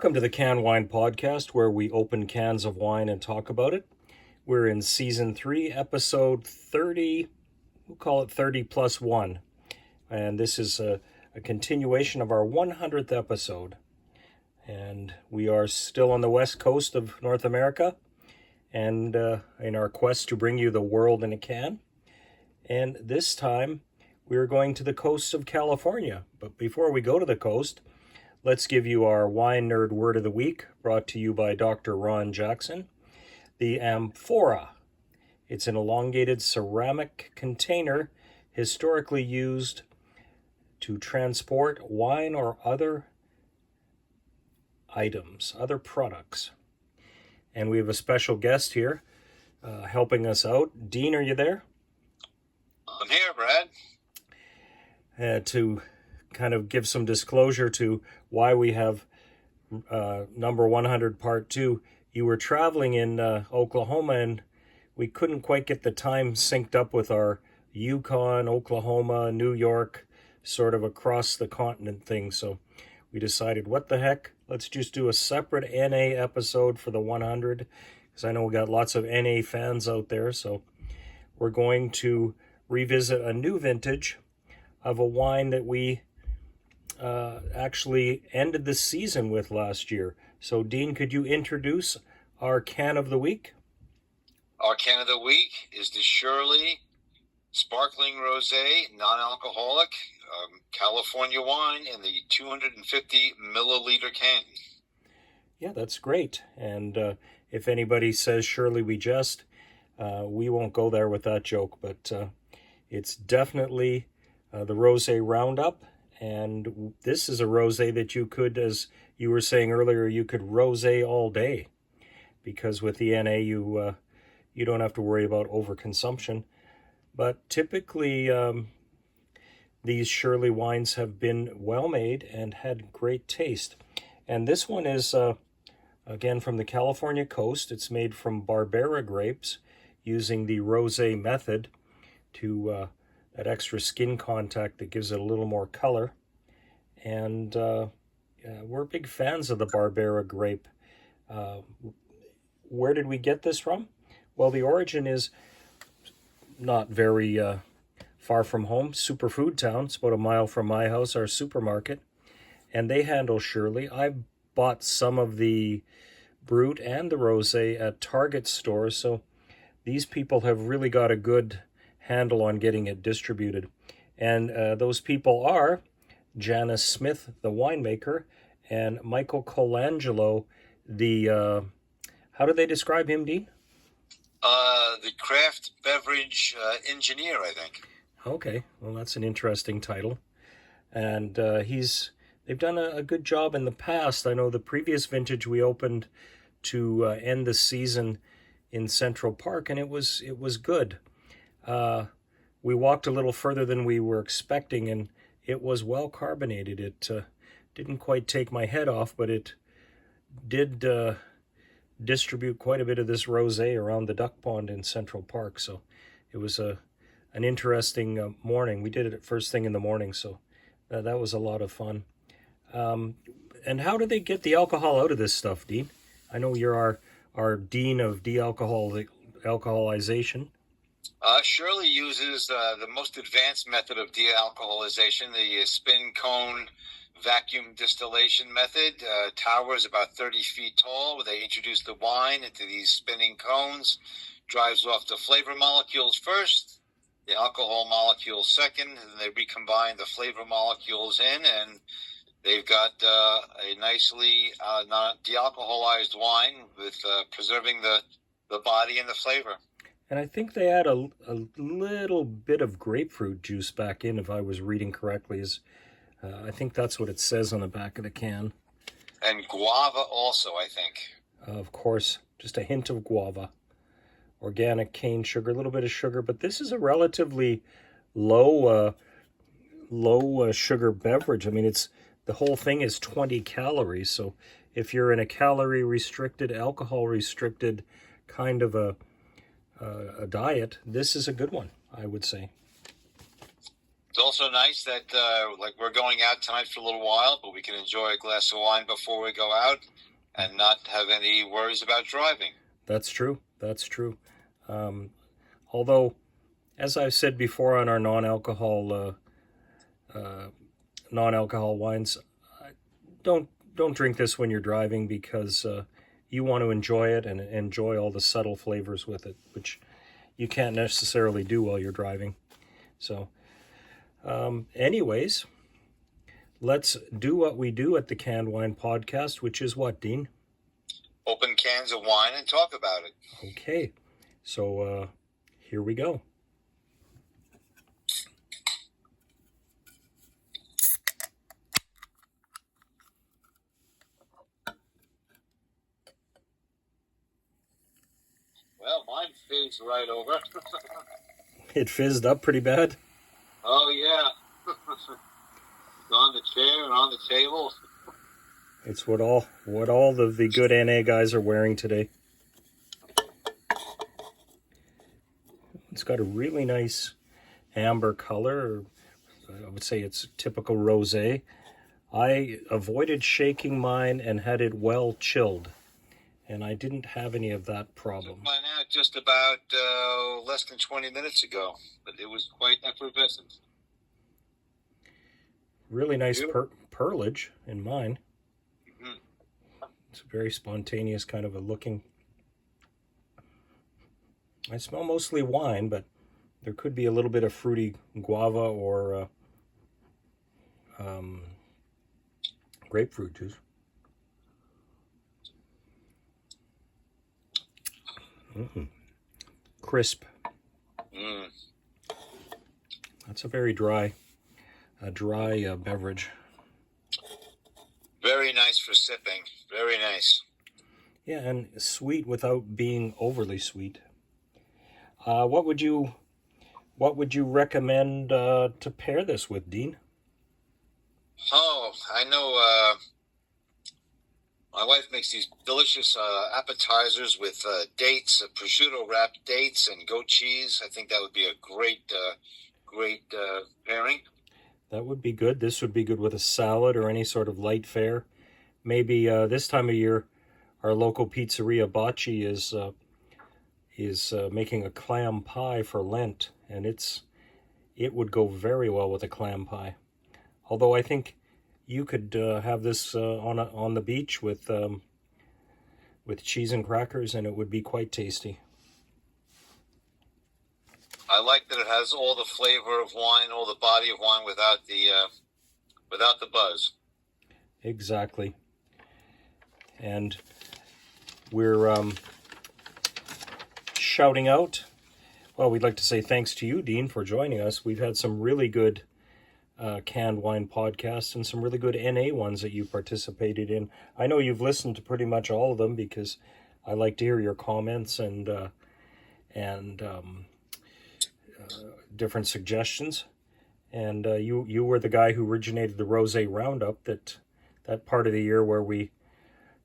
Welcome to the Can Wine Podcast, where we open cans of wine and talk about it. We're in Season 3, Episode 30, we'll call it 30 plus 1. And this is a continuation of our 100th episode. And we are still on the west coast of North America, and in our quest to bring you the world in a can. And this time, we're going to the coast of California. But before we go to the coast, let's give you our Wine Nerd Word of the Week, brought to you by Dr. Ron Jackson. The amphora. It's an elongated ceramic container historically used to transport wine or other items, other products. And we have a special guest here helping us out. Dean, are you there? I'm here, Brad. To kind of give some disclosure to why we have number 100 part 2. You were traveling in Oklahoma, and we couldn't quite get the time synced up with our Yukon, Oklahoma, New York, sort of across the continent thing. So we decided, what the heck, let's just do a separate NA episode for the 100, because I know we got lots of NA fans out there. So we're going to revisit a new vintage of a wine that we actually ended the season with last year. So, Dean, could you introduce our can of the week? Our can of the week is the Shirley Sparkling Rosé, non-alcoholic, California wine in the 250 milliliter can. Yeah, that's great. And if anybody says Shirley, we jest, we won't go there with that joke. But it's definitely the Rosé Roundup. And this is a rosé that you could, as you were saying earlier, you could rosé all day, because with the NA you don't have to worry about overconsumption. But typically these Shirley wines have been well made and had great taste. And this one is again from the California coast. It's made from Barbera grapes using the rosé method to that extra skin contact that gives it a little more color. And we're big fans of the Barbera grape. Where did we get this from? Well, the origin is not very far from home. Superfood Town. It's about a mile from my house, our supermarket. And they handle Shirley. I bought some of the Brut and the Rosé at Target stores. So these people have really got a good handle on getting it distributed. And those people are Janice Smith, the winemaker, and Michael Colangelo, the, how do they describe him, Dean? The craft beverage engineer, I think. Okay, well, that's an interesting title. And they've done a good job in the past. I know the previous vintage we opened to end the season in Central Park, and it was good. We walked a little further than we were expecting, and it was well carbonated. It didn't quite take my head off, but it did distribute quite a bit of this rosé around the duck pond in Central Park. So it was an interesting morning. We did it at first thing in the morning, so that was a lot of fun. And how do they get the alcohol out of this stuff, Dean? I know you're our dean of de-alcoholization. Shirley uses the most advanced method of de-alcoholization, the spin cone vacuum distillation method. Tower is about 30 feet tall, where they introduce the wine into these spinning cones, drives off the flavor molecules first, the alcohol molecules second, and then they recombine the flavor molecules in, and they've got a nicely de-alcoholized wine with preserving the body and the flavor. And I think they add a little bit of grapefruit juice back in, if I was reading correctly. I think that's what it says on the back of the can. And guava also, I think. Of course, just a hint of guava. Organic cane sugar, a little bit of sugar. But this is a relatively low sugar beverage. I mean, the whole thing is 20 calories. So if you're in a calorie-restricted, alcohol-restricted kind of a diet, this is a good one, I would say. It's also nice that, like, we're going out tonight for a little while, but we can enjoy a glass of wine before we go out and not have any worries about driving. That's true. That's true. Um, Although, as I've said before on our non-alcohol wines, don't drink this when you're driving because you want to enjoy it and enjoy all the subtle flavors with it, which you can't necessarily do while you're driving. So, anyways, let's do what we do at the Canned Wine Podcast, which is what, Dean? Open cans of wine and talk about it. Okay, so here we go. Well, mine fizzed right over. It fizzed up pretty bad. Oh, yeah. On the chair and on the table. It's what all the good NA guys are wearing today. It's got a really nice amber color. I would say it's typical rosé. I avoided shaking mine and had it well chilled, and I didn't have any of that problem. Took mine out just about less than 20 minutes ago, but it was quite effervescent. Really nice pearlage in mine. Mm-hmm. It's a very spontaneous kind of a looking. I smell mostly wine, but there could be a little bit of fruity guava or grapefruit juice. Crisp. That's a very dry beverage. Very nice for sipping. Very nice. Yeah, and sweet without being overly sweet. What would you recommend to pair this with, Dean? Oh, I know. My wife makes these delicious appetizers with dates, prosciutto wrapped dates, and goat cheese. I think that would be a great pairing. That would be good. This would be good with a salad or any sort of light fare. Maybe this time of year, our local pizzeria Bocce is making a clam pie for Lent, and it would go very well with a clam pie. Although I think you could have this on the beach with cheese and crackers, and it would be quite tasty. I like that it has all the flavor of wine, all the body of wine without the buzz. Exactly. And we're shouting out. Well, we'd like to say thanks to you, Dean, for joining us. We've had some really good canned wine podcasts and some really good NA ones that you participated in. I know you've listened to pretty much all of them because I like to hear your comments and different suggestions. And you were the guy who originated the Rosé Roundup, that part of the year where we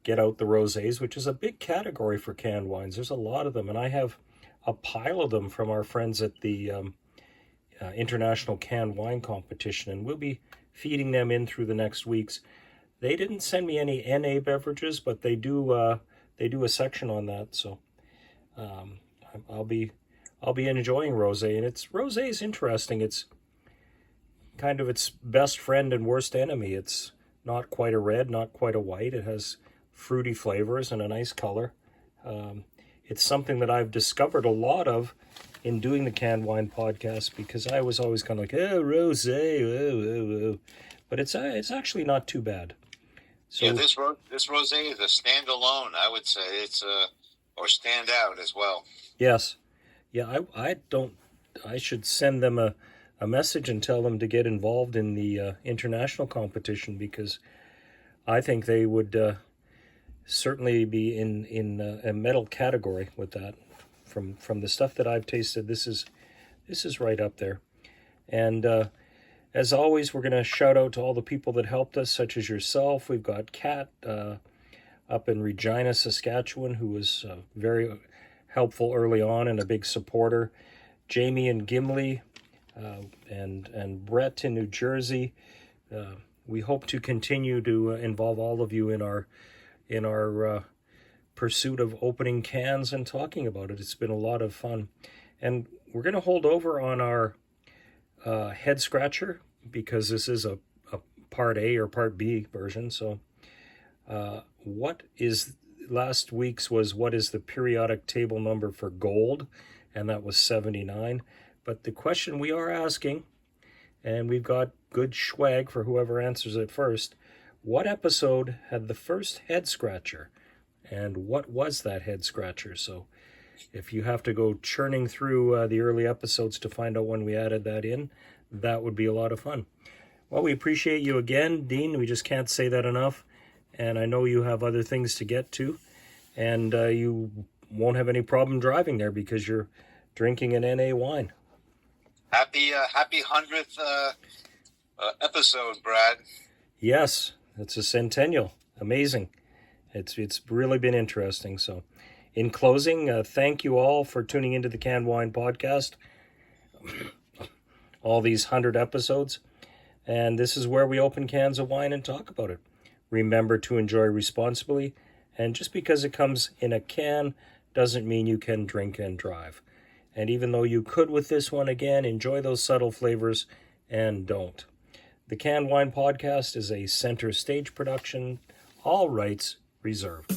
get out the rosés, which is a big category for canned wines. There's a lot of them, and I have a pile of them from our friends at the International Canned Wine Competition, and we'll be feeding them in through the next weeks. They didn't send me any NA beverages, but they do a section on that, so I'll be enjoying rosé. And rosé is interesting. It's kind of its best friend and worst enemy. It's not quite a red, not quite a white. It has fruity flavors and a nice color. It's something that I've discovered a lot of in doing the Canned Wine podcast, because I was always kind of like, oh, rosé, but it's actually not too bad. So yeah, this rosé is a standalone. I would say it's or stand out as well. Yes, yeah. I should send them a message and tell them to get involved in the international competition, because I think they would certainly be in a medal category with that. From the stuff that I've tasted, this is right up there. And as always, we're going to shout out to all the people that helped us, such as yourself. We've got Kat up in Regina, Saskatchewan, who was very helpful early on and a big supporter. Jamie and Gimli, and Brett in New Jersey. We hope to continue to involve all of you in our pursuit of opening cans and talking about it. It's been a lot of fun. And we're going to hold over on our head scratcher because this is a part A or part B version. So last week's was what is the periodic table number for gold? And that was 79. But the question we are asking, and we've got good swag for whoever answers it first, what episode had the first head scratcher? And what was that head scratcher? So if you have to go churning through the early episodes to find out when we added that in, that would be a lot of fun. Well, we appreciate you again, Dean. We just can't say that enough. And I know you have other things to get to. And you won't have any problem driving there because you're drinking an NA wine. Happy 100th episode, Brad. Yes, it's a centennial. Amazing. It's really been interesting. So in closing, thank you all for tuning into the Canned Wine Podcast. All these 100 episodes. And this is where we open cans of wine and talk about it. Remember to enjoy responsibly. And just because it comes in a can doesn't mean you can drink and drive. And even though you could with this one, again, enjoy those subtle flavors and don't. The Canned Wine Podcast is a center stage production, all rights reserved.